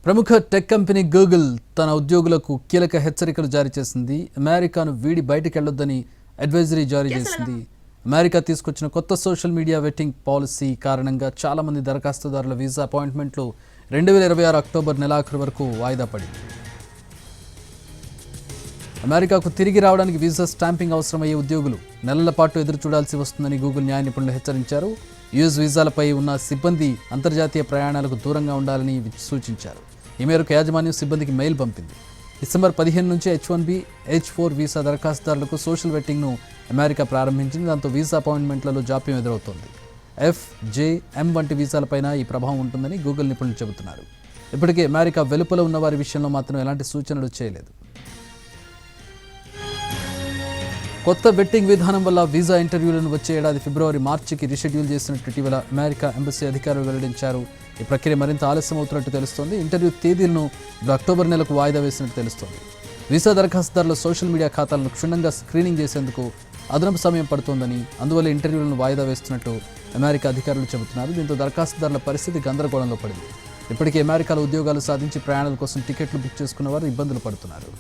ప్రముఖ tech company Google తన ఉద్యోగులకు కీలక హెచ్చరికలు జారీ చేసింది. అమెరికాను వీడి బయటికి వెళ్లొద్దని అడ్వైజరీ జారీ చేసింది. అమెరికా తీసుకొచ్చిన కొత్త సోషల్ మీడియా వెట్టింగ్ పాలసీ కారణంగా చాలా మంది దరఖాస్తుదారుల వీసా అపాయింట్మెంట్లు 2026 అక్టోబర్ నెలాఖరు వరకు వాయిదా పడింది. అమెరికాకు తిరిగి రావడానికి వీసా స్టాంపింగ్ అవసరమయ్యే ఉద్యోగులు నెలల పాటు ఎదురు చూడాల్సి వస్తుందని గూగుల్ న్యాయ నిపుణులు హెచ్చరించారు. యుఎస్ వీసాలపై ఉన్న సిబ్బంది అంతర్జాతీయ ప్రయాణాలకు దూరంగా ఉండాలని సూచించారు. ఈ మేరకు యాజమాన్యం సిబ్బందికి మెయిల్ పంపింది. డిసెంబర్ 15 నుంచి H1B, H4 వీసా దరఖాస్తుదారులకు సోషల్ వెట్టింగ్ను అమెరికా ప్రారంభించింది. దాంతో వీసా అపాయింట్మెంట్లలో జాప్యం ఎదురవుతోంది. F, J, M వంటి వీసాలపైన ఈ ప్రభావం ఉంటుందని గూగుల్ నిపుణులు చెబుతున్నారు. ఇప్పటికే అమెరికా వెలుపల ఉన్న వారి విషయంలో మాత్రం ఎలాంటి సూచనలు చేయలేదు. కొత్త వెట్టింగ్ విధానం వల్ల వీసా ఇంటర్వ్యూలను వచ్చే ఏడాది ఫిబ్రవరి, మార్చికి రీషెడ్యూల్ చేసినట్టు ఇటీవల అమెరికా ఎంబసీ అధికారులు వెల్లడించారు. ఈ ప్రక్రియ మరింత ఆలస్యం అవుతున్నట్టు తెలుస్తోంది. ఇంటర్వ్యూ తేదీలను అక్టోబర్ నెలకు వాయిదా వేసినట్టు తెలుస్తోంది. వీసా దరఖాస్తుదారుల సోషల్ మీడియా ఖాతాలను క్షుణ్ణంగా స్క్రీనింగ్ చేసేందుకు అదనపు సమయం పడుతోందని, అందువల్ల ఇంటర్వ్యూలను వాయిదా వేస్తున్నట్టు అమెరికా అధికారులు చెబుతున్నారు. దీంతో దరఖాస్తుదారుల పరిస్థితి గందరగోళంలో పడింది. ఇప్పటికే అమెరికాలో ఉద్యోగాలు సాధించి ప్రయాణాల కోసం టికెట్లు బుక్ చేసుకున్న వారు ఇబ్బందులు పడుతున్నారు.